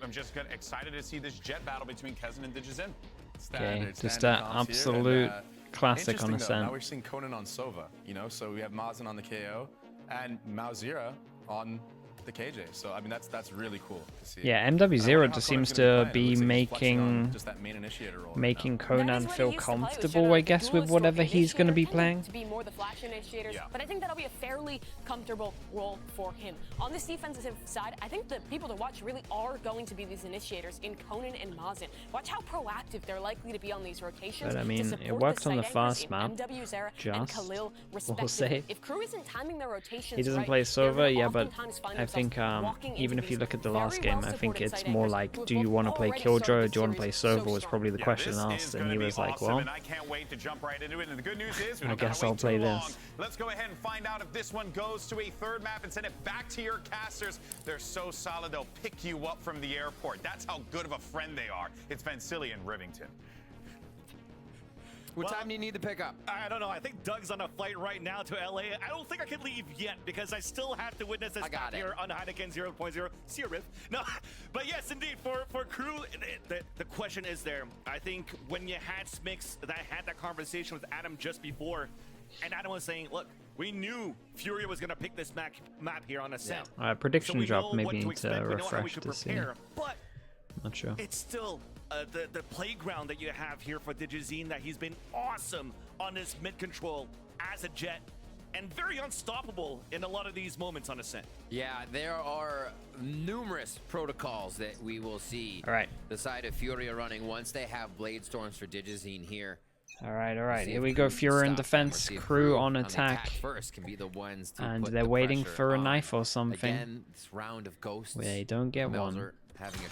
I'm just excited to see this jet battle between Kezen and Digizin. Okay, just an absolute classic on Ascent. Now we're seeing Conan on Sova, you know, so we have Mazen on the KO and Mauzira on the KJ. So I mean that's really cool to see. Yeah, MW0 just seems to be making Conan feel comfortable, I guess, with whatever he's going to be playing. To be more the flash initiators, but I think that'll be a fairly comfortable role for him. On this defensive side, I think the people to watch really are going to be these initiators in Conan and Mazen. Watch how proactive they're likely to be on these rotations. But I mean, it worked on the first map. Just, we'll say. If KRU isn't timing their rotations he doesn't play Sova, yeah, but I think even if you look at the last game, I think it's more like, do you want to play Killjoy or do you want to play Sova was probably the question asked, and he was like, well, I guess I'll play this. Let's go ahead and find out if this one goes to a third map and send it back to your casters. They're so solid, they'll pick you up from the airport. That's how good of a friend they are. It's Vansili and Rivington. What time do you need to pick up? I don't know. I think Doug's on a flight right now to LA. I don't think I can leave yet because I still have to witness this back here on Heineken 0.0. See you, Riv. No, but yes, indeed, for KRU, the question is there. I think when you had Smix, that had that conversation with Adam just before, and Adam was saying, look, we knew Furia was going to pick this map here on Ascent. Prediction drop, maybe need to refresh to see. But not sure. It's still the playground that you have here for Digizin, that he's been awesome on this mid control as a jet and very unstoppable in a lot of these moments on Ascent. Yeah, there are numerous protocols that we will see. All right. The side of Furia running once they have Blade Storms for Digizin here. All right. Here we go. Furia in defense, KRU on attack. First can be the ones to and put they're the waiting pressure for a on. knife or something. Again, this round of ghosts. They don't get one.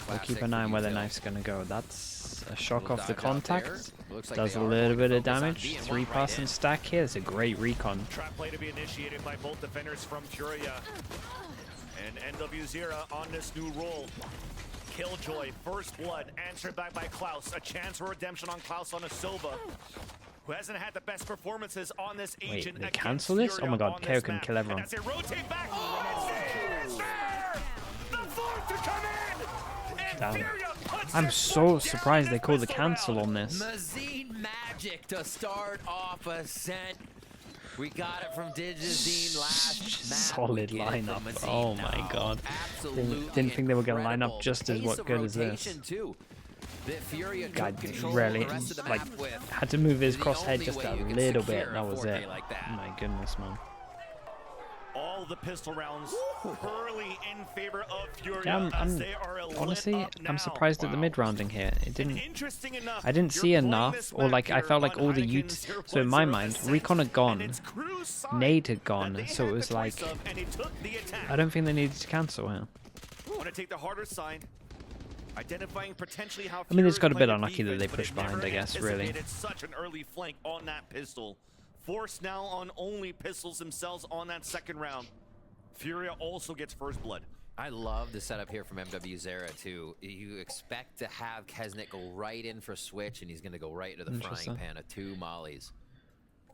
We'll keep an eye on where the knife's going to go. That's a shock off the contact. Does a little bit of damage. 3-person stack here. It's a great recon. Trap play to be initiated by both defenders from Furia. And NW0 on this new role. Killjoy, first blood, answered back by Klaus. A chance for redemption on Klaus on a Sova, who hasn't had the best performances on this agent. Wait, they cancel this? Oh my god, KO can kill everyone. And as they rotate back, it's there! The fourth to come in! And Furia puts I'm so surprised they called the cancel on this. Mazine Magic to start off Ascent. We got it from Digizin last map. Solid lineup. Oh my god. Didn't think they were going to line up just as good as this. God, really, like, had to move his crosshead just a little bit. That was it. Oh my goodness, man. All the pistol rounds early in favor of Furia. Yeah, honestly, I'm surprised at the mid rounding here. It didn't. I didn't see enough, or like I felt like all the So in my mind, Recon had gone, Nade had gone, so it was like I don't think they needed to cancel here. Want to take the harder side. Identifying potentially how I mean, it's got a bit unlucky that they pushed behind, I guess, really. Such an early flank on that pistol. Forced now on only pistols themselves on that second round. Furia also gets first blood. I love the setup here from MW0 too. You expect to have Kesnick go right in for switch, and he's going to go right into the frying pan of 2 mollies.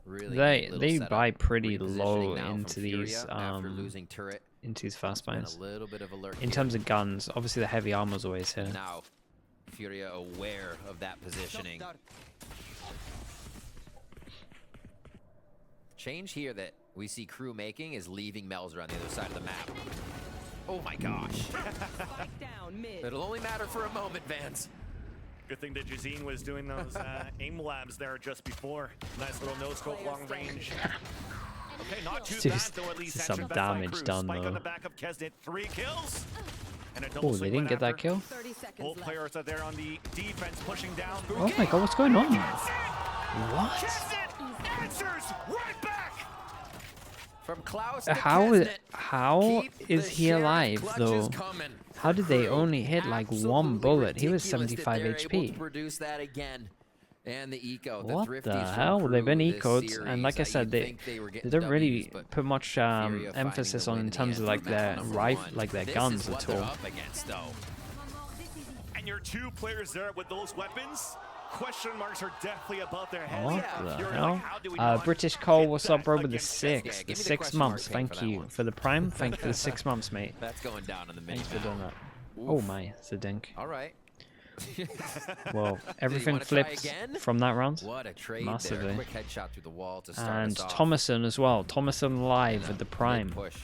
Really, they buy pretty low into these losing turret. Into these fast buys. A little bit of alert in terms of guns, obviously the heavy armor's always here. Now, Furia aware of that positioning. Change here that we see KRU making is leaving Melzer on the other side of the map. Oh my gosh. It'll only matter for a moment, Vance. Good thing that Digizin was doing those aim labs there just before. Nice little no-scope long range. Okay, not too bad though, at least. Some damage done though. On the back of Kesnet, 3 kills. Oh, they didn't get that kill? Both players are there on the defense, pushing down. Oh my god, what's going on? What? Answers right back. From Klaus how is he alive though? How did they only hit like 1 bullet? He was 75 HP. Produce that again. And the eco, what the hell? Well, they've been ecoed, and like I said, they don't really put much emphasis on in terms of like their their guns at all. And your 2 players there with those weapons. Question marks are definitely above their heads. What the hell? British Cole, what's up, bro? With the 6, the 6 months. Thank you for the prime. Thank you for the 6 months, mate. That's going down on the mini. Thanks for doing that. Oh my, it's a dink. All right. Well, everything flipped from that round. What a trade massively. there. Quick headshot through the wall to start And us off. Thomason as well. Thomason live with the prime. Push.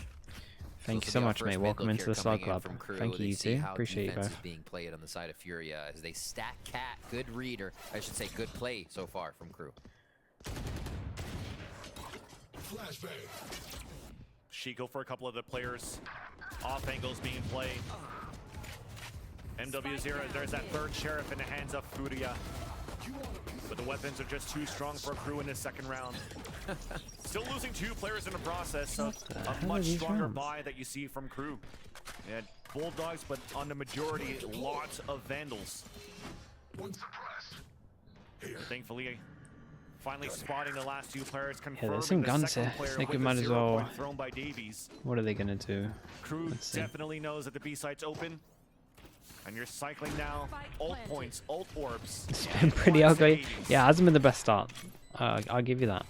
Thank you so much, mate. Welcome into the Slug Club. Thank you too. Appreciate you both. Being played on the side of FURIA as they stack cat. Good reader. I should say good play so far from KRU. Shiko for a couple of the players. Off angles being played. MW0, there's that third sheriff in the hands of FURIA. But the weapons are just too strong for KRU in this second round. Still losing 2 players in the process of a much stronger buy that you see from KRU. And Bulldogs, but on the majority, lots of Vandals. Thankfully, finally spotting the last 2 players. Yeah, there's some guns here. I think we might as well. Thrown by Davies. What are they gonna do? KRU definitely knows that the B site's open. And you're cycling now, ult points, ult orbs. It's been pretty ugly. Yeah, it hasn't been the best start. I'll give you that.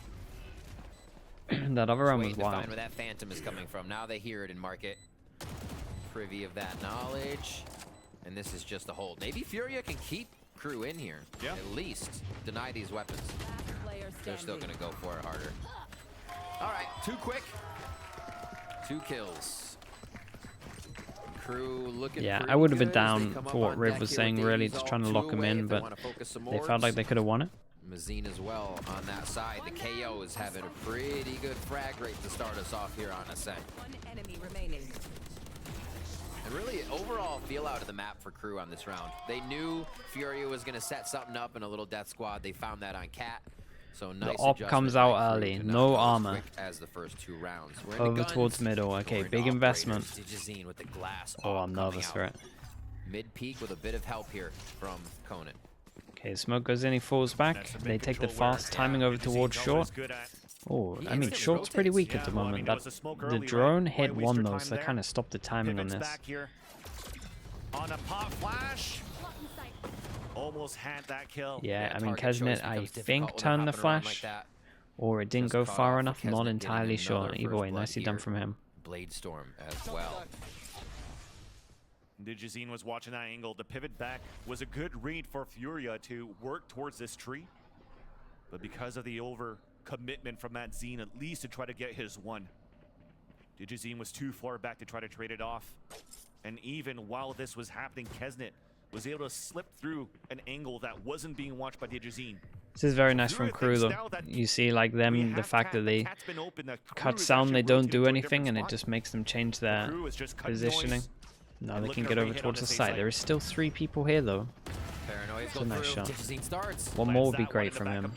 That other round was wild. Where that Phantom is coming from. Now they hear it in market. Privy of that knowledge. And this is just a hold. Maybe FURIA can keep KRU in here. Yeah. At least deny these weapons. They're still going to go for it harder. All right, too quick. 2 kills. Yeah, I would have been down for what Riv was saying, really, just trying to lock him in, but they felt like they could have won it. Mazine as well on that side. The KO is having a pretty good frag rate to start us off here on Ascent. 1 enemy remaining. And really, overall feel out of the map for KRU on this round. They knew FURIA was going to set something up in a little death squad. They found that on Cat. So nice the op comes out early, no armor. As the first 2 rounds. Over towards middle. Okay, big investment. With the glass oh, I'm nervous for it. Mid peak with a bit of help here from Conan. Okay, smoke goes in, he falls back. They take the fast timing over towards short. Oh, I mean, short's pretty weak at the moment. The drone hit 1 though, so they kind of stopped the timing on this. On a pop flash. Almost had that kill. Yeah, I mean, Kesnet, I think, turned the flash, or it didn't go far enough. Not entirely sure. Either way, nicely done from him. Blade Storm as well. Digizine was watching that angle. The pivot back was a good read for FURIA to work towards this tree. But because of the over commitment from that Zine, at least to try to get his 1. Digizine was too far back to try to trade it off. And even while this was happening, Kesnet was able to slip through an angle that wasn't being watched by Digizine. This is very nice from KRU though. You see like them, the fact that they cut sound, they don't do anything, and it just makes them change their positioning. Now they can get over towards the side. There is still 3 people here though. It's a nice shot. 1 more would be great from him.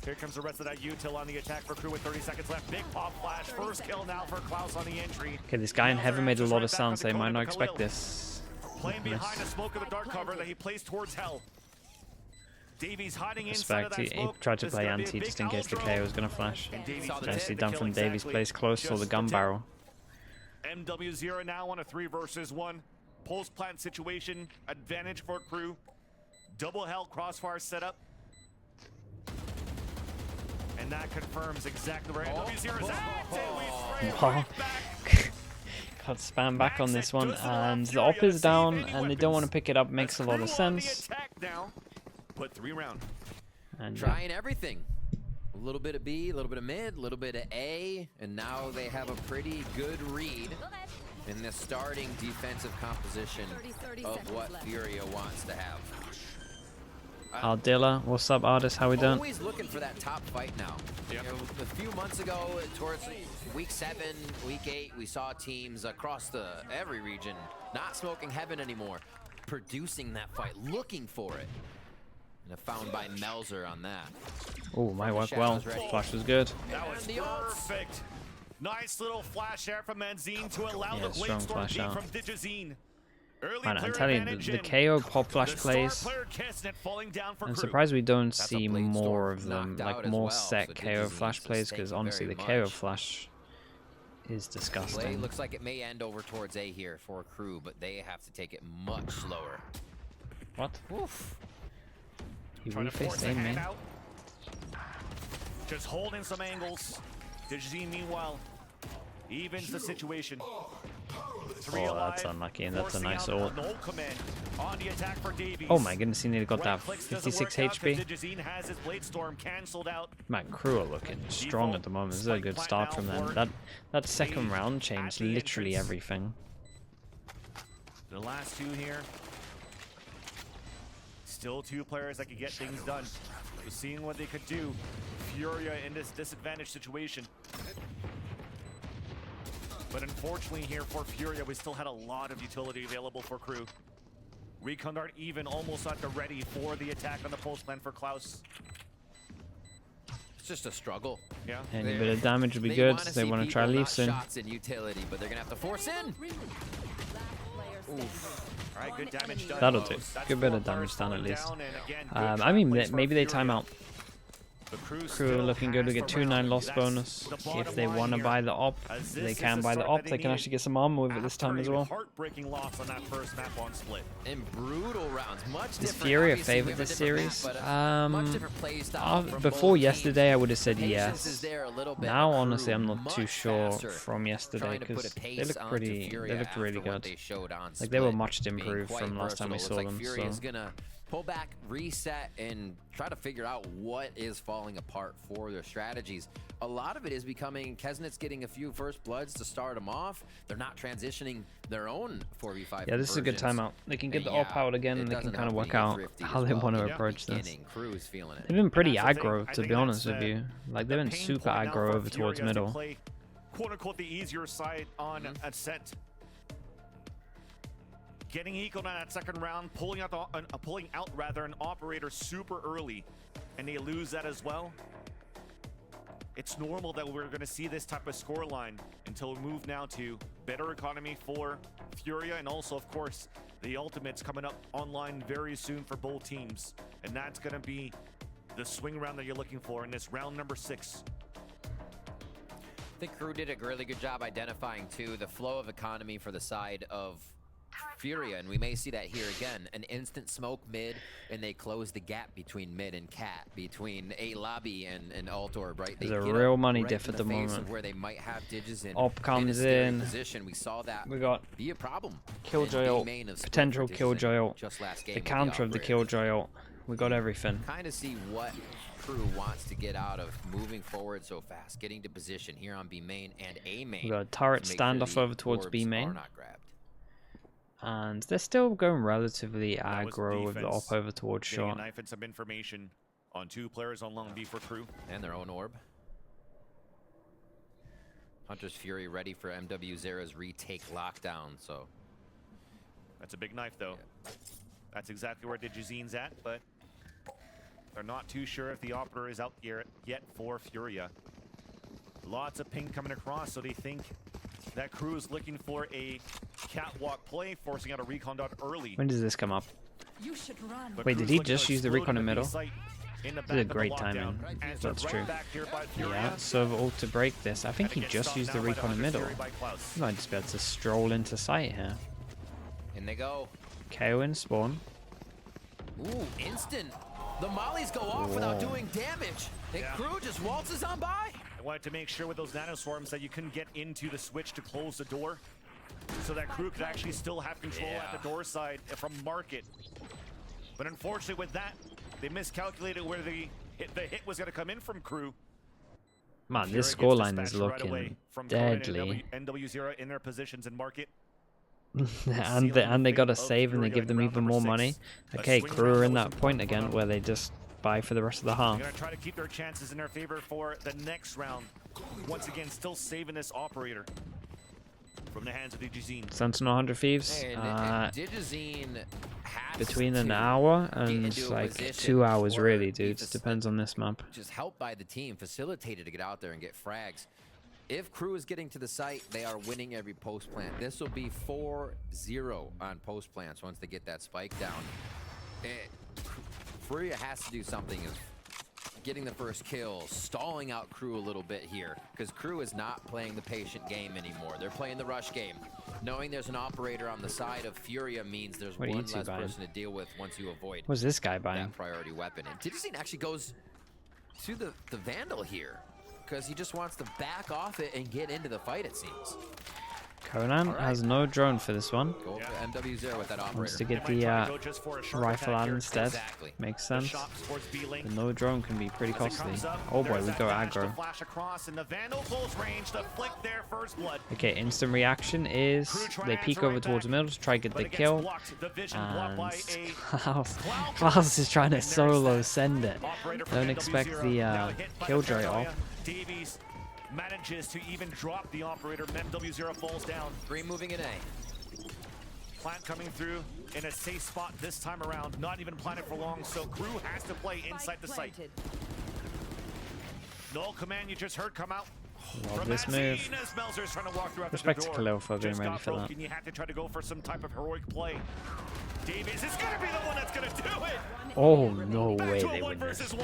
Here comes the rest of that util on the attack for KRU with 30 seconds left. Big pop flash. First kill now for Klaus on the entry. Okay, this guy in heaven made a lot of sound, so they might not expect this. Playing behind the smoke of the dark cover that he plays towards hell. Davies hiding inside of that smoke. He tried to play anti just in case the KO was going to flash. Nicely done from Davies. Plays close for the gun barrel. MW0 now on a 3 versus 1. Post plant situation. Advantage for KRU. Double hell crossfire setup. And that confirms exactly where MW0 is at. Got spam back on this one, and the op is down, and they don't want to pick it up. Makes a lot of sense. Put 3 round. And trying everything. A little bit of B, a little bit of mid, a little bit of A, and now they have a pretty good read in the starting defensive composition of what FURIA wants to have. Aldilla, what's up, artist? How we doing? Always looking for that top fight now. Yep. You know, a few months ago, towards week 7, week 8, we saw teams across every region not smoking heaven anymore, producing that fight, looking for it. And found by Melzer on that. Oh, might work well. Flash was good. That was perfect. Nice little flash there from Manzine to allow the Blade Storm team from Digizine. Man, I'm telling you, the KO pop flash plays, I'm surprised we don't see more of them, like more set KO flash plays, because honestly the KO flash is disgusting. Looks like it may end over towards A here for KRU, but they have to take it much slower. What? Oof. He refaced A, man. Just holding some angles. Digizine, meanwhile, evens the situation. Oh, that's unlucky, and that's a nice ult. On the attack for Davies. Oh my goodness, he nearly got that Right-clicks doesn't 56 work out 'cause HP. Digizine has his Blade Storm canceled out. Man, crew are looking strong at the moment. This is a good start from them. That second round changed literally everything. The last two here. Still two players that could get things done. So seeing what they could do. Furia in this disadvantaged situation. But unfortunately here for Furia, we still had a lot of utility available for crew. Recon Dart even almost at the ready for the attack on the post plan for Klaus. It's just a struggle. Yeah. Any bit of damage would be good. They want to try to leave soon. Shots in utility, but they're gonna have to force in. Oof. All right, good damage done. That'll do. Good bit of damage done at least. I mean, maybe they time out. Crew looking good. We get 2-9 loss bonus. If they want to buy the op, they can buy the op. They can actually get some armor with it this time as well. Heartbreaking loss on that first map on Split. In brutal rounds, much different. Is FURIA obviously, favored we have a this different series? map, but much different play style from Before both yesterday, teams. I would have said Patience is yes. there a little bit, Now, but honestly, I'm Crew not too much sure faster, from yesterday trying to put because a pace they looked onto pretty. Furia They looked really after what good. they showed on Like they were Split, much being improved quite from last time we versatile. saw Looks them. like Furia is So gonna pull back, reset, and try to figure out what is falling apart for their strategies. A lot of it is becoming Kesnit's getting a few first bloods to start them off. They're not transitioning their own 4v5. yeah, this is a good conversions. timeout. They can get And the op out again, it and they can doesn't kind of help work when you out get thrifty how as they well. want to In the approach this. beginning, Crew's feeling it. They've been pretty And that's the aggro, thing. to I be think honest that's with you. Like they've the been pain super point now aggro for over towards Furia as they middle. play, quote unquote, the easier side on Ascent. Getting eco on that second round, pulling out an operator super early, and they lose that as well. It's normal that we're going to see this type of scoreline until we move now to better economy for Furia, and also, of course, the ultimates coming up online very soon for both teams, and that's going to be the swing round that you're looking for in this round number 6. I think Crew did a really good job identifying too the flow of economy for the side of Furia, and we may see that here again. An instant smoke mid, and they close the gap between mid and cat, between A Lobby and Altorb, right? They There's a get real up money right diff in at the face moment. of where they might have Digis in. Op comes a scary in. position. We saw that We got be a problem. Killjoy in ult, B main of Split potential for Digis Killjoy ult, just last game the with counter of the operator. Killjoy ult. We got everything. Kind of see what Crew wants to get out of moving forward so fast, getting to position here on B main and A main. We got a turret to make sure standoff the over towards orbs B are main. not grabbed. And they're still going relatively That was aggro with the defense. op over towards Getting a short. knife and some information on 2 players on long B for Crew. And their own orb. Hunter's Fury ready for MW Zera's retake lockdown, so. That's a big knife, though. That's exactly where Digizine's at, but they're not too sure if the operator is out here yet for Furia. Lots of ping coming across, so they think that Crew is looking for a catwalk play, forcing out a recon dot early. When does this come up? You should run. But Wait, did Crew's he looking to just use the explode recon in the B middle? site in the This is back a of the great lockdown. timing. Answered That's right true. back here by Furia. Yeah, server ult to break this. I think And he it gets just stopped used the now by recon in Hunter's middle. Fury by Klaus. He might just be able to stroll into sight here. In they go. KO in spawn. Ooh, instant. The mollies go off without Whoa. doing damage. And Yeah. Crew just waltzes on by. I wanted to make sure with those nanoswarms that you couldn't get into the switch to close the door, so that Crew could actually still have control at the door side from market. But unfortunately with that, they miscalculated where the hit was going to come in from Crew. Man, Furia this gets scoreline is dispatched right away looking from Conan and deadly. NW0 in their positions in market. and they got a of save and they Furia give them round even number more 6. money. A Okay, swing Crew round are in was that point important for again them. where they just buy for the rest of the They're half. going to try to keep their chances in their favor for the next round. Once again, still saving this operator from the hands of the Digizine. Sentinel 100 Thieves. And Digizine has Between an to hour get and into a like position 2 hours where really, he dude. It depends on this map. Just helped by the team, facilitated to get out there and get frags. If Crew is getting to the site, they are winning every post plant. This will be 4-0 on post plants once they get that spike down. Furia has to do something of getting the first kill, stalling out Crew a little bit here, because Crew is not playing the patient game anymore. They're playing the rush game. Knowing there's an operator on the side of Furia means there's What are you one two less buying? person to deal with once you avoid What's this guy buying? that priority weapon. And Digizine actually goes to the Vandal here, because he just wants to back off it and get into the fight, it seems. Conan has no drone for this one. Go for MW0 with that operator. Wants to get the rifle out instead. Exactly. Makes sense. But no drone can be pretty costly. Oh boy, we go aggro. Okay, instant reaction is they peek over towards the middle to try to get the kill. And Klaus is trying to solo send it. Don't expect the killjoy off. Davies manages to even drop the operator. MW0 falls down. 3 moving in A. Plant coming through in a safe spot this time around. Not even planted for long, so KRU has to play inside the site. No command you just heard come out. Love this move. Respect to Khalil for being ready for that. You have to try to go for some type of heroic play. Davies is going to be the one that's going to do it. Oh, no way they win this.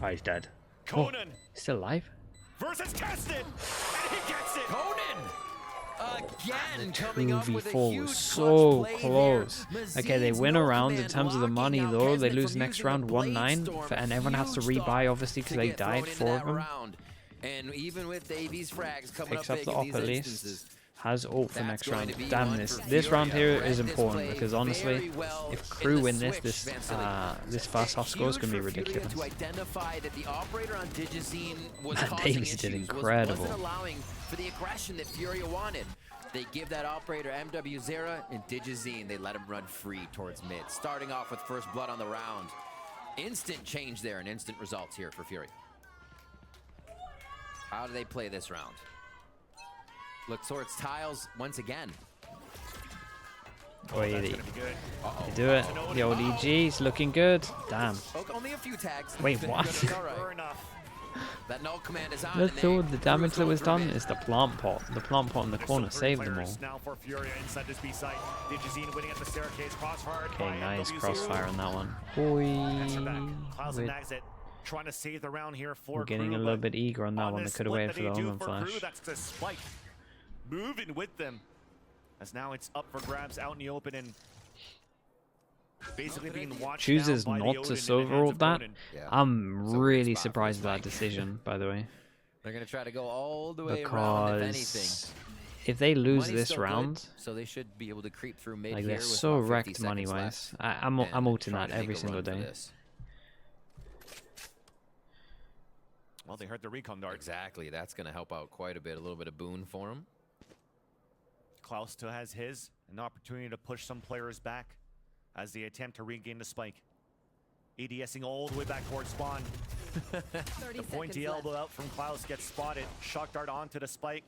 Oh, he's dead. Conan. Still alive? Versus Keston, and he gets it. Conan again coming up with a 2v4 huge was so clutch play close. there. Okay, they win a round in terms of the money though. They lose next round 1-9, and everyone has to rebuy obviously because they died, 4 of them. And even with Davies frags coming Picks up up big the in op these at instances, least. Has ult for next going round. to be Damn, one this for round here Furia. is Read this important play because honestly, very well if in KRU the win this, switch, this first half score is going to be Huge for Furia ridiculous. to identify that the operator on Digizine was Man, causing Davies did issues, incredible. wasn't allowing for the aggression that Furia wanted. They give that operator MW0 and Digizine, they let him run free towards mid. Starting off with first blood on the round. Instant change there and instant results here for Furia. How do they play this round? Look towards tiles once again. Oh, they do it. The old EG is looking good. Damn. Only a few tags. Wait, what? That null command is on. I thought the damage that was done is the plant pot. The plant pot in the corner saved them all. Now for Furia inside this B site. Digizine winning at the staircase. Okay, nice crossfire on that one. Boy. Trying to save the round here for We're getting KRU, a little bit eager on that one. They could have waited for the Omen flash. KRU, that's the spike. Moving with them. As now it's up for grabs out in the open and basically being watched. Chooses not to silver ult that. Yeah. I'm really surprised by that decision, by the way. They're going to try to go all the way around, if anything. Because if they lose Money's this still round, good, so they should be able to creep through mid like here they're with so about 50 wrecked seconds money-wise. left I'm and ulting try that to make every a single run for day. this. Well, they heard the recon dart. Exactly. That's going to help out quite a bit. A little bit of boon for him. Klaus still has an opportunity to push some players back as they attempt to regain the spike. ADSing all the way back towards spawn. The pointy elbow out from Klaus gets spotted. Shock dart onto the spike.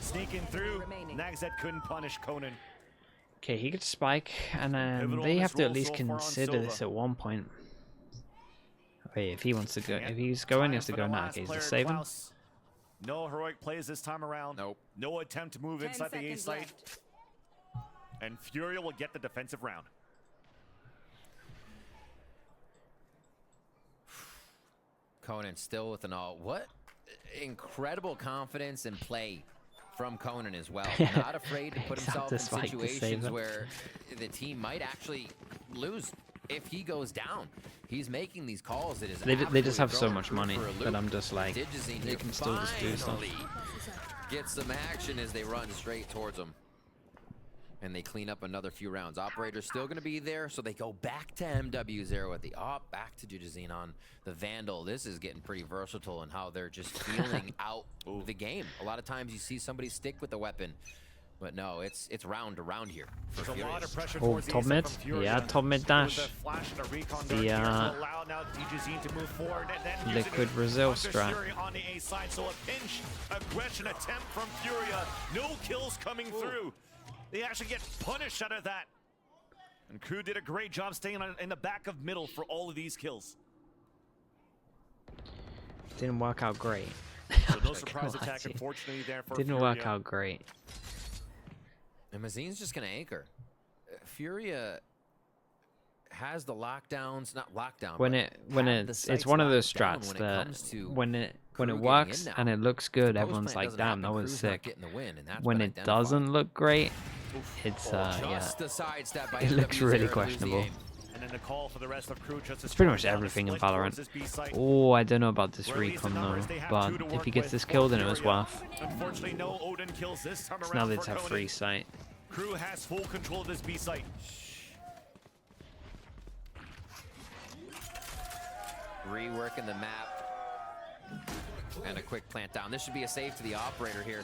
Sneaking through. Nagzet couldn't punish Conan. Okay, he gets spike, and then they have to at least consider this at one point. Wait, if he wants to go, if he's going, he has to go now. Okay, he's just saving. No heroic plays this time around. Nope. No attempt to move inside the A site. And Furia will get the defensive round. Conan still with an all. What incredible confidence and play from Conan as well. Not afraid to put himself in situations where the team might actually lose if he goes down. He's making these calls that is they just have so much money that I'm just like, Digizine they can still just do stuff. Get some action as they run straight towards him. And they clean up another few rounds. Operator's still going to be there, so they go back to MW0 at the op, back to Digizine on the Vandal. This is getting pretty versatile in how they're just feeling out the game. A lot of times you see somebody stick with the weapon, but no, it's round to round here. There's a lot of pressure oh, top mid? Yeah, top mid dash. The liquid Brazil strat. On the A side, so a pinch aggression attempt from Furia. No kills coming through. They actually get punished out of that. And KRU did a great job staying in the back of middle for all of these kills. Didn't work out great. So no surprise attack, unfortunately, there for Didn't Furia. work out great. And Mazine's just going to anchor. Furia has the lockdowns, not lockdown. When it's one of those strats that when it works and it looks good, everyone's like, damn, that was sick. When it doesn't look great, it's yeah, it looks really questionable. And and a call for the rest of crew just It's pretty much everything in Valorant. Oh, I don't know about this recon though, but if he gets this kill, then it was worth. Unfortunately, no Odin kills this time So around. now they for have Conan. free sight. Crew has full control of this B site. Reworking the map. And a quick plant down. This should be a save to the operator here.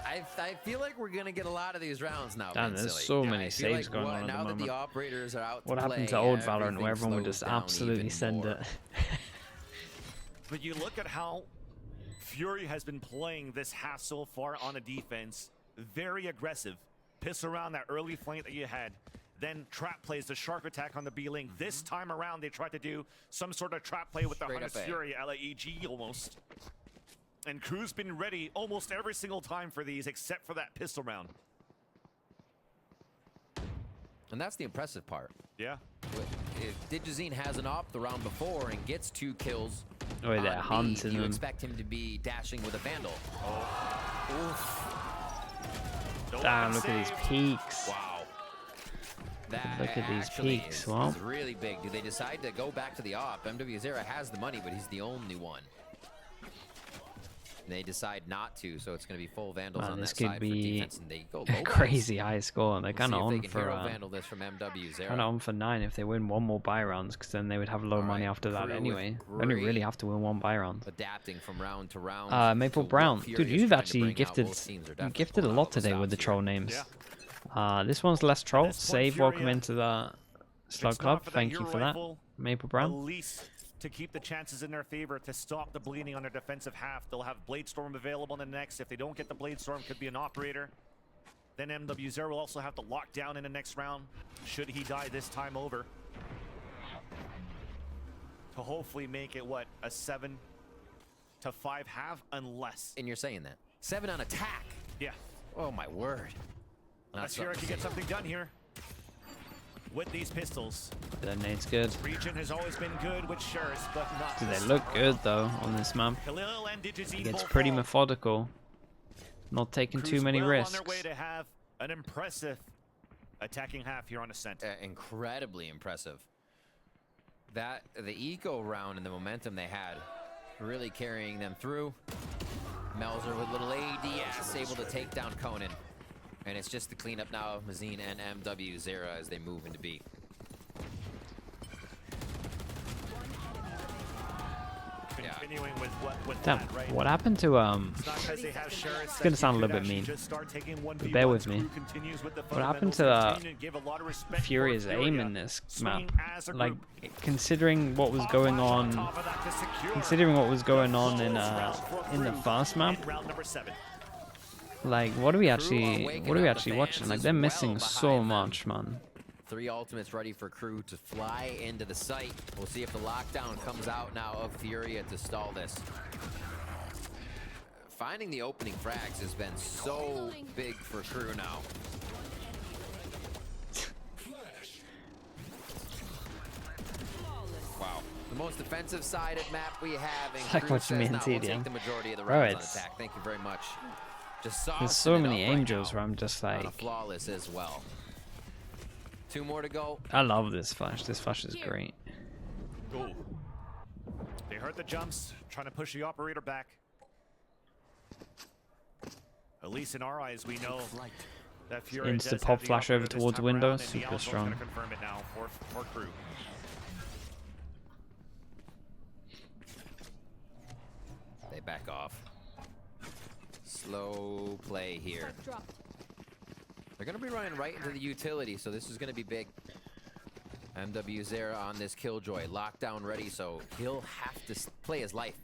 I feel like we're gonna get a lot of these rounds now. Damn, there's so many saves going on at the now that moment. the operators are out What to happened to play, old Valorant where everything everyone would just slows down absolutely even send more. it? But you look at how Fury has been playing this half so far on a defense. Very aggressive. Piss around that early flank that you had. Then trap plays the shark attack on the B link. This time around, they tried to do some sort of trap play with the Straight Hunter's up A. Fury, LAEG almost. And Crew's been ready almost every single time for these, except for that pistol round. And that's the impressive part. Yeah. If Digizine has an op the round before and gets 2 kills, Oh, they're on B, hunting you them. expect him to be dashing with a Vandal. Damn, look at these peaks. Wow. That Look at these actually peaks, is wow. really big. Do they decide to go back to the op? MW0 has the money, but he's the only one. They decide not to, so it's going to be full Vandals Man, on this that could side for be defense, and they go low a guys. crazy high score. They're We'll kind of see if they on can for hero Vandal this from MW0. kind of on for 9 if they win one more buy rounds, because then they would have low money Alright, after that Crew with anyway. They only really great have to win one buy round. Adapting from round to round. Maple to what Brown, Fury dude, is you've trying to actually bring out. gifted Both teams are you definitely gifted a pulling lot out the today with the stops troll here. names. Yeah. This one's less troll. At this point, Save, welcome Furia, into the Slug It's not Club. for that Thank you Euro for that, rifle, Maple At Brown. least to keep the chances in their favor, to stop the bleeding on their defensive half. They'll have Bladestorm available in the next. If they don't get the Bladestorm, could be an operator. Then MW0 will also have to lock down in the next round, should he die this time over. To hopefully make it, what, a 7-5 half, unless... And you're saying that. 7 on attack. Yeah. Oh my word. Unless Furia can get something done here. With these pistols. The nade's good. Region has always been good with Shurs, but not Dude, this they look time good around. though on this map. Khalil and Digizine It's both pretty fall. methodical. Not taking Crew's too many well risks. on their way to have an impressive attacking half here on Ascent. Incredibly impressive. That the eco round and the momentum they had, really carrying them through. Melzer with little ADS, able to take down Conan. And it's just the cleanup now of Mazine and MW0 as they move into B. Continuing with Damn, that, right? what happened to It's not 'cause they have Shurs It's that gonna you sound a could little bit actually mean, just start taking but 1v1s. bear with me. Crew continues with the What happened to fundamentals, continue to give a lot of respect for Furia's aim Furia, in this map? swinging as a Like, group. considering what was going on, top of that to secure considering what was going on in round for the Crew first map, in round number 7. like what are we Crew are actually waking what are we up the actually fans watching? Like as they're well missing so behind them. much, man. 3 ultimates ready for Crew to fly into the site. We'll see if the lockdown comes out now of Furia to stall this. Finding the opening frags has been so big for Crew now. Wow. The most defensive sided map we have, and Like Crew what you says, mean, "Nah, we'll TDM. take the majority of the Bro, rounds on it's- attack. Thank you very much." Just There's so many angels where I'm just on a like, flawless as well. 2 more to go. I love this flash. This flash is great. Ooh. They heard the jumps, trying to push the operator back. At least in our eyes, we know that Furia Insta does pop have the flash over operator this towards time window, around, and the super Alpha's strong. gonna confirm it now for Crew. They back off. Slow play here. They're going to be running right into the utility, so this is going to be big. MW0 on this Killjoy. Lockdown ready, so he'll have to play his life.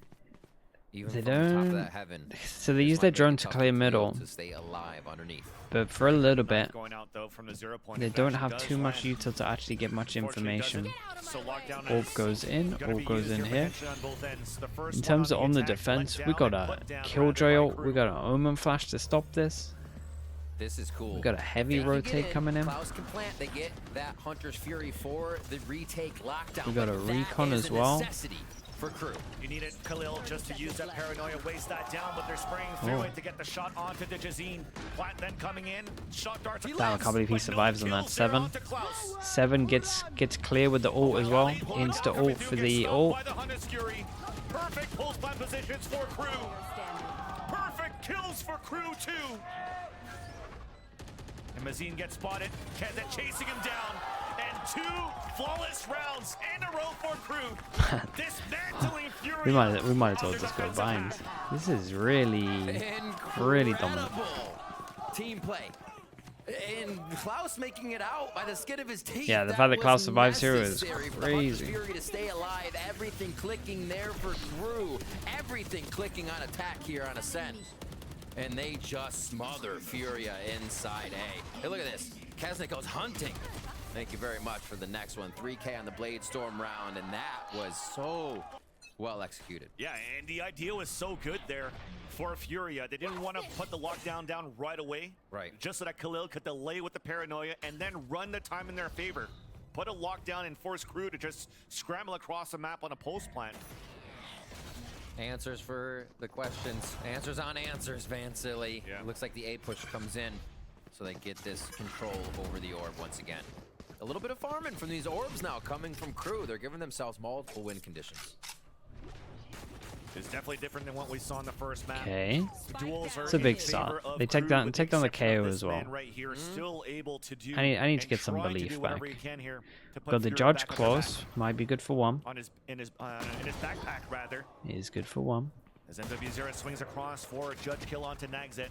Even They from the top of don't- that heaven. So they This use might their make drone it to tough clear for Cleo middle, to stay alive underneath. but for a little bit, Going out though from the 0 point. they If don't it have does too much land, util to actually get much unfortunately information. doesn't. So lockdown Orb is goes in, gonna orb be goes used in here here. potentially on both ends. The first In one terms of on the attack, defense, let we down got and a put down Killjoy rather by ult, we Crew. got an Omen flash to stop this. This is cool. We got a heavy They can get rotate coming in. Klaus can plant. They get that Hunter's Fury for the retake lockdown. We got but a that recon is as a well. necessity for Crew. You needed Khalil just to use that paranoia, waste that down, but they're spraying through it to get the shot onto the Jazeen. Plant then coming in, shot darts. Damn, I can't believe he survives on that. 7. 7 gets clear with the ult as well. Insta ult for the ult. Perfect pulse plant positions for Crew. Perfect kills for Crew too. And Mazine gets spotted. Keza chasing him down. And 2 flawless rounds in a row for Crew. Dismantling Furia. we might as well just go bind. This is really dominant. Team play. And Klaus making it out by the skin of his teeth. Yeah, the fact that Klaus survives here is crazy. Fury to stay alive. Everything clicking there for Crew. Everything clicking on attack here on Ascent. And they just smother Furia inside A. Hey, look at this. Kesnick goes hunting. Thank you very much for the next one. 3K on the Blade Storm round, and that was so well executed. Yeah, and the idea was so good there for Furia. They didn't want to put the lockdown down right away. Right. Just so that Khalil could delay with the paranoia and then run the time in their favor. Put a lockdown and force Crew to just scramble across the map on a post plant. Answers for the questions. Answers on answers, Van Silly. Yeah. It looks like the A push comes in, so they get this control over the orb once again. A little bit of farming from these orbs now coming from Crew. They're giving themselves multiple win conditions. It's definitely different than what we saw in the first map. Okay. Duels are It's a big in start. favor of They take Crew, down with the KO exception of as this well. man right here, still able to do I need to and get some try to belief do whatever back. he can here to put Got the Fury Judge back on their Claws. Might be good for 1. back. On in his backpack rather. It is good for 1. As MW0 swings across for a Judge kill onto Nagzet.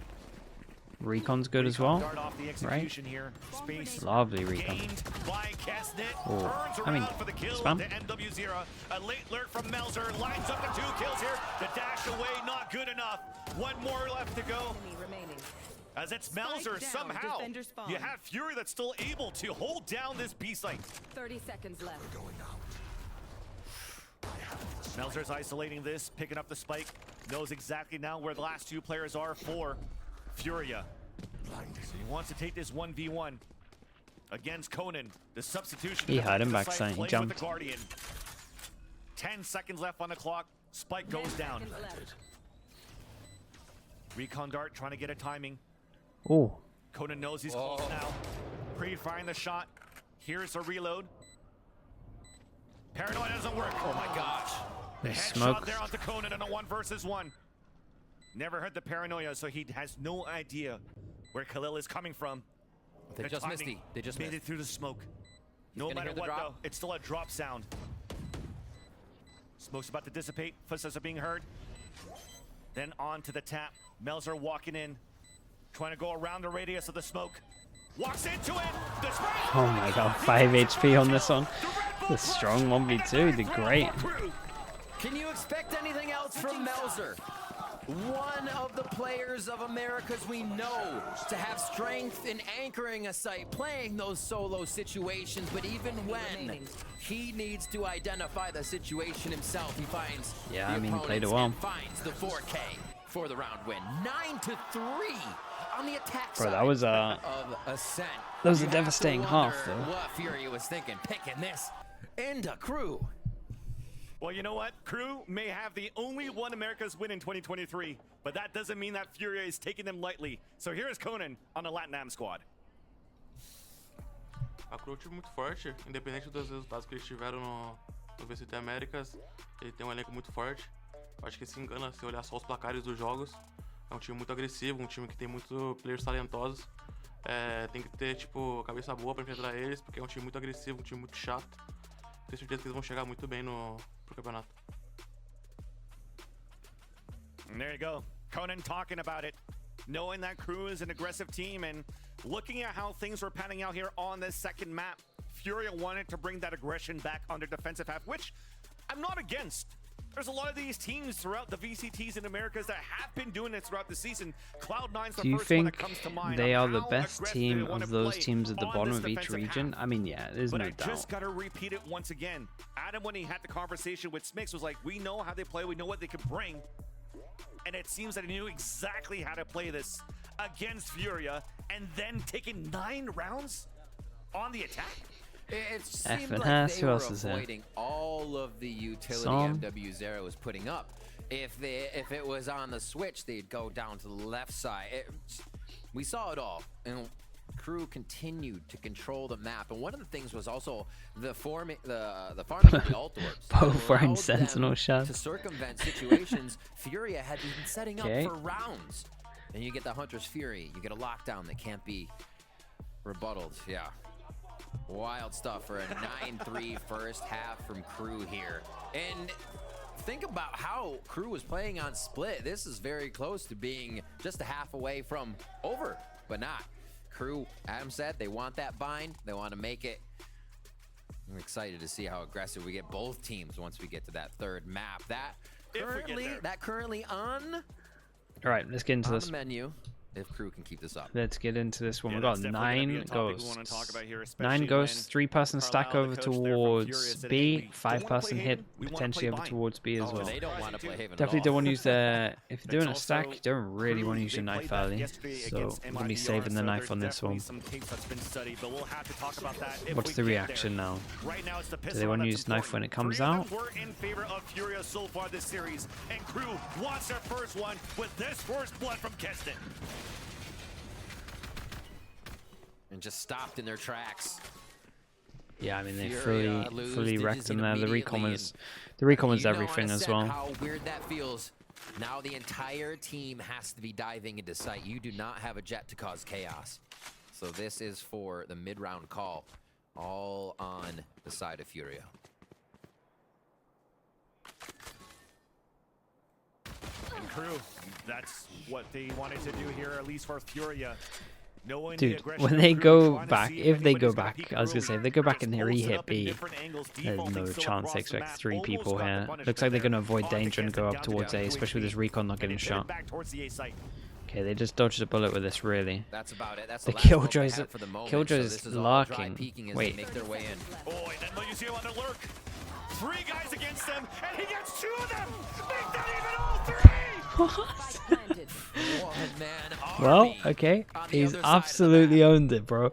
Recon's good as well. Dart off the execution here. Space Lovely recon. gained by Kesnet. Oh, Turns I mean, around for the kill spam. to MW0. A late lurk from Melzer lines up the 2 kills here. The dash away, not good enough. 1 more left to go. As it's Melzer somehow. You have Fury that's still able to hold down this B site. 30 seconds left. Melzer's isolating this, picking up the spike. Knows exactly now where the last 2 players are for Furia. So he wants to take this 1v1 against Conan. The substitution. He had him backside, he playing with jumped. the Guardian. 10 seconds left on the clock. Spike goes down. Recon Dart trying to get a timing. Oh, Conan knows he's close now. Pre-firing the shot. Here's a reload. Paranoia doesn't work. Oh my gosh. The headshot smoke. there onto Conan in a 1 versus 1. Never heard the paranoia, so he has no idea where Khalil is coming from. They The just missed timing They just made missed. it through the smoke. No gonna matter hear the what, drop. though, it's still a drop sound. Smoke's about to dissipate. Footsteps are being heard. Then on to the tap. Melzer walking in, trying to go around the radius of the smoke. Walks into it. The spray. oh my god, 5 HP on this one. The strong 1v2, did great. Can you expect anything else from Melzer? One of the players of Americas we know to have strength in anchoring a site, playing those solo situations, but even when he needs to identify the situation himself, he finds Yeah, the I mean, he played it opponents well. and finds the 4K for the round win. 9-3 on the attack Bro, side that was of Ascent. that was a You have to devastating half, wonder though. what Fury was thinking, picking this into Crew. Well, you know what? Crew may have the only one America's win in 2023, but that doesn't mean that Furia is taking them lightly. So here is Conan on the LatAm squad. A Crew é um time muito forte, independente dos resultados que eles tiveram no VCT Américas, ele tem um elenco muito forte. Acho que se engana se olhar só os placares dos jogos. É um time muito agressivo, um time que tem muitos players talentosos. Tem que ter, tipo, cabeça boa para enfrentar eles, porque é um time muito agressivo, um time muito chato. Tenho certeza que eles vão chegar muito bem pro campeonato. And there you go. Conan talking about it, knowing that Crew is an aggressive team and looking at how things were panning out here on this second map. Furia wanted to bring that aggression back on their defensive half, which I'm not against. There's a lot of these teams throughout the VCTs in Americas that have been doing it throughout the season. Cloud9's the Do you first one that think comes to mind. they on are the how best aggressive team they wanna of those play teams at the on bottom this of each defensive region? half. I mean, yeah, there's But no I doubt. just got to repeat it once again. Adam, when he had the conversation with Smix, was like, we know how they play, we know what they can bring. And it seems that he knew exactly how to play this against Furia and then taking 9 rounds on the attack. It seemed and like Haas, they who were else is there? avoiding all all of the utility MW0 was putting up. If it was on the switch, they'd go down to the left side. We saw it all, and Crew continued to control the map. And one of the things was also the farming of the alt orbs. Both wearing Sentinel shots. To circumvent situations Furia had been setting up for rounds. And you get the Hunter's Fury. You get a lockdown that can't be rebutted. Yeah. Wild stuff for a 9-3 first half from Crew here. And think about how Crew was playing on split. This is very close to being just a half away from over, but not. Crew, Adam said, they want that bind. They want to make it. I'm excited to see how aggressive we get both teams once we get to that third map. That currently on. All right, let's get into this the menu. If Crew can keep this up. Let's get into this one. We've got 9 ghosts. 9 ghosts, 3-person stack over towards B, 5-person hit potentially over towards B as well. They don't want to play Haven Definitely don't want to use the, if you're doing a stack, you don't really want to use your knife early. So I'm going to be saving the knife on this one. What's the reaction now? Do they want to use knife when it comes out? We're in favor of FURIA so far this series, and Crew wants their first one with this first blood from Keston. And just stopped in their tracks. Yeah, I mean they fully wrecked them there. The recon was everything as well. How weird that feels. Now the entire team has to be diving into sight. You do not have a jet to cause chaos. So this is for the mid-round call, all on the side of FURIA. And Crew, that's what they wanted to do here, at least for FURIA. Dude, when they go back, if they go back, I was gonna say, if they go back and they re-hit B, there's no chance they expect 3 people here. Looks like they're gonna avoid danger and go up towards A, especially with this recon not getting shot. Okay, they just dodged a bullet with this, really. That's about it. That's the Killjoy's lurking. Wait. Make their way in. Oh, and then you see him on the lurk. 3 guys against them, and he gets 2 of them. Make that even all 3. Well, okay. He's absolutely owned it, bro.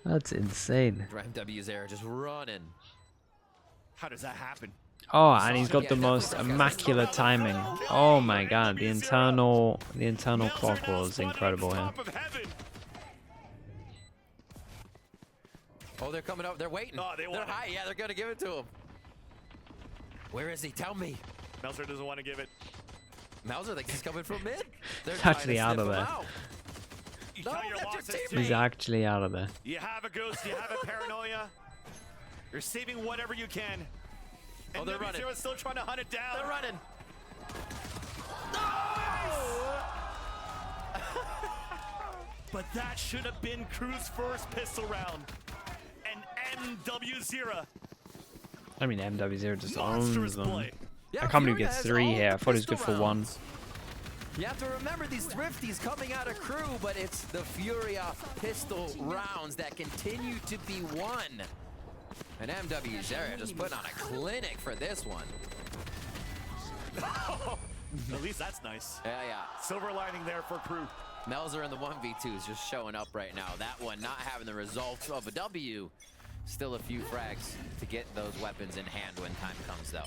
That's insane. MW's just running. How does that happen? Oh, and he's got the most immaculate timing. Oh my god, the internal clock was incredible here. Oh, they're coming up. They're waiting. Oh, they're high. Yeah, they're gonna give it to him. Where is he? Tell me. Melzer doesn't want to give it. Melzer, like he's coming from mid. He's actually out of there. He's actually out of there. You have a ghost, you have a paranoia. You're saving whatever you can. And they're running. Still trying to hunt it down. They're running. But that should have been Crew's first pistol round. And MW0. I mean, MW0 just owns them. I can't believe he gets 3 here. I thought he was good for 1. You have to remember these thrifties coming out of Crew, but it's the FURIA pistol rounds that continue to be won. And MW0 just putting on a clinic for this one. At least that's nice. Yeah. Silver lining there for Crew. Melzer in the 1v2 is just showing up right now. That one not having the results of a W. Still a few frags to get those weapons in hand when time comes, though.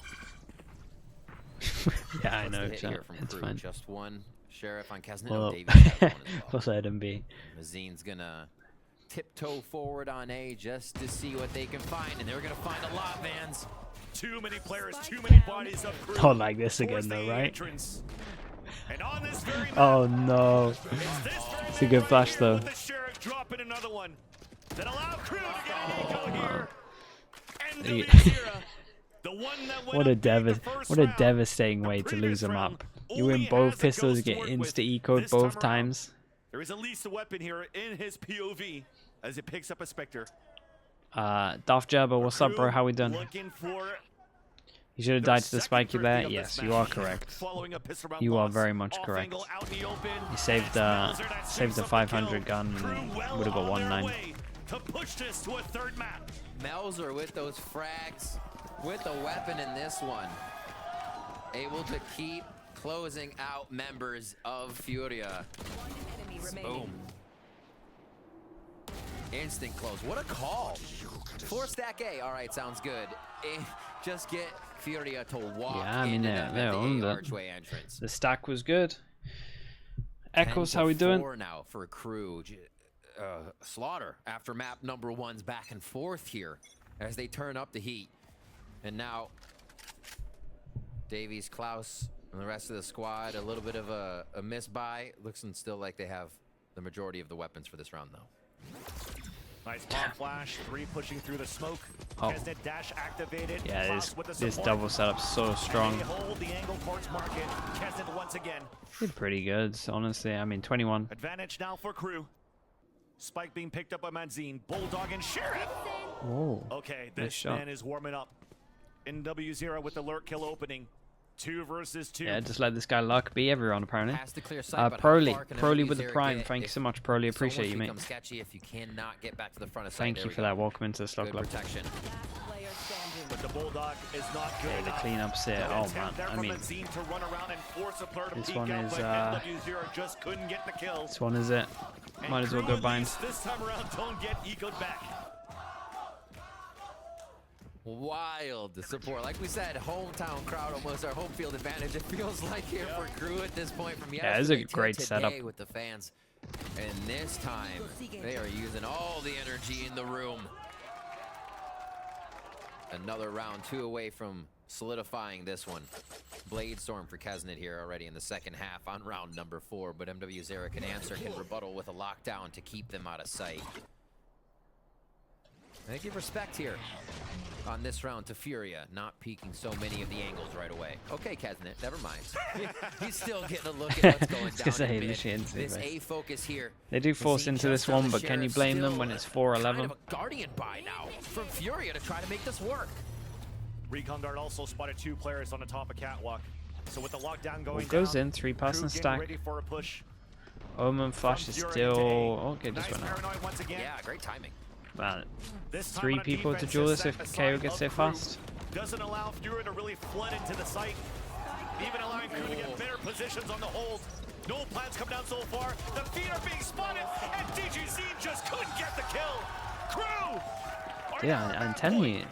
Yeah, I know, chat. It's fine. Just one sheriff on Keston. Well, plus I didn't be. Mazine's gonna tiptoe forward on A just to see what they can find, and they're gonna find a lot, Vans. Too many players, too many bodies of Crew. Not like this again, though, right? And on this very map, oh no! It's a good flash, though. The sheriff dropping another one that allow Crew to get an eco here. What a devastating way to lose a map. You win both pistols, get insta-eco'd both times. There is at least a weapon here in his POV as it picks up a Spectre. Darth Jabba, what's up, bro? How we done? You should have died to the spiky there. Yes, you are correct. You are very much correct. You saved the 500 gun and would have got 1-9. To push this to a third map. Melzer with those frags, with a weapon in this one, able to keep closing out members of FURIA. Boom. Instant close. What a call. 4 stack A. All right, sounds good. Just get Furia to walk into them at the archway entrance. The stack was good. Echoes, how we doing? 10-4 now for KRU. Slaughter after map number 1's back and forth here as they turn up the heat. And now Davies, Klaus, and the rest of the squad, a little bit of a miss by. Looks and still like they have the majority of the weapons for this round, though. Nice pop flash, 3 pushing through the smoke. Kesnet dash activated. Yeah, this double setup's so strong. Hold the angle towards market. Kesnet once again. Did pretty good, honestly. I mean, 21. Advantage now for KRU. Spike being picked up by Manzine. Bulldog and Sheriff. Whoa. Okay, this man is warming up. NW0 with the lurk kill opening. 2 versus 2. Yeah, just let this guy luck be everyone apparently. Proly with the prime. Thank you so much, Proly. Appreciate you, mate. If you cannot get back to the front of Thank you for that. Welcome into the slug club. Protection. But the Bulldog is not good. Yeah, the cleanups here. Oh man, I mean, this one is it. Might as well go bind. This time around, don't get ecoed back. Wild support. Like we said, hometown crowd, almost our home field advantage. It feels like here for KRU at this point from yesterday. Yeah, it's a great setup with the fans. And this time, they are using all the energy in the room. Another round 2 away from solidifying this one. Blade Storm for Kesnet here already in the second half on round number 4, but MW0 can answer, can rebuttal with a lockdown to keep them out of sight. I give respect here on this round to Furia, not peeking so many of the angles right away. Okay, Kesnet, never mind. He's still getting a look at what's going down. This A focus here. They do force into this one, but can you blame them when it's 4-11? Kind of a Guardian buy now from Furia to try to make this work. Recon Guard also spotted 2 players on the top of Catwalk. So with the lockdown going goes down, in 3-person stack. ready for a push. Omen flash is still okay. Just went out. Yeah, great timing. Man, 3 people to duel this if KO gets there fast. Doesn't allow Furia to really flood into the site, even allowing KRU to get better positions on the hold. No plans come down so far. The feet are being spotted, and DGZ just couldn't get the kill. KRU! Yeah, I'm telling you,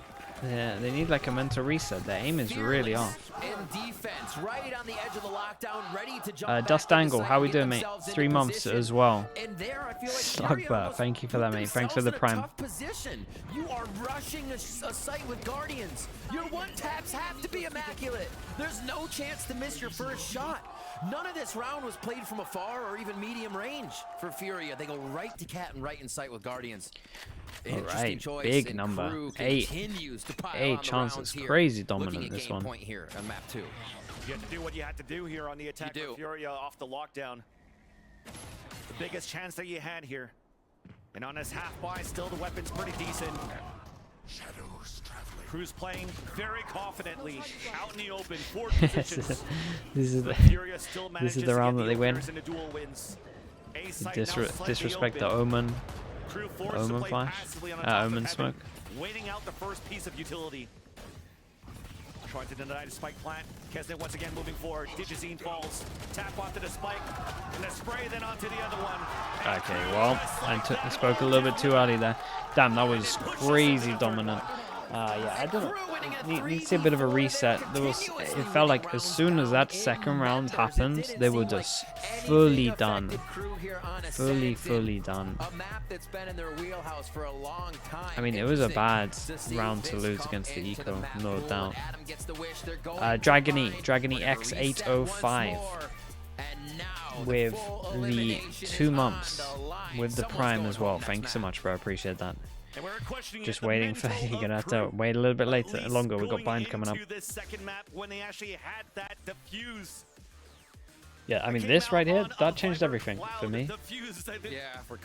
they need like a mental reset. Their aim is really off. In defense, right on the edge of the lockdown, ready to jump Dust Angle, how we doing, mate? 3 months as well. And there, I feel like Slugbat, thank you for that, mate. Thanks for the prime. Position. You are rushing a site with Guardians. Your 1-taps have to be immaculate. There's no chance to miss your first shot. None of this round was played from afar or even medium range for Furia. They go right to Cat and right in sight with Guardians. Alright, big number. 8 chances. Crazy dominant this one. Point here on map 2. You have to do what you had to do here on the attack of Furia off the lockdown. The biggest chance that you had here. And on this half buy, still the weapon's pretty decent. KRU's playing very confidently out in the open. 4 positions. This is the round that they win. Disrespect the Omen. Omen flash. Omen smoke. Waiting out the first piece of utility. Trying to deny the spike plant. Kesnet once again moving forward. Digizine falls. Tap onto the spike. And the spray then onto the other one. Okay, well, I spoke a little bit too early there. Damn, that was crazy dominant. Yeah, I don't need to see a bit of a reset. It felt like as soon as that second round happened, they were just fully done. Fully done. I mean, it was a bad round to lose against the Eco, no doubt. Dragony X805 with the 2 months with the prime as well. Thanks so much, bro. I appreciate that. Just waiting for you're gonna have to wait a little bit longer. We got bind coming up. Yeah, I mean this right here, that changed everything for me. Yeah, for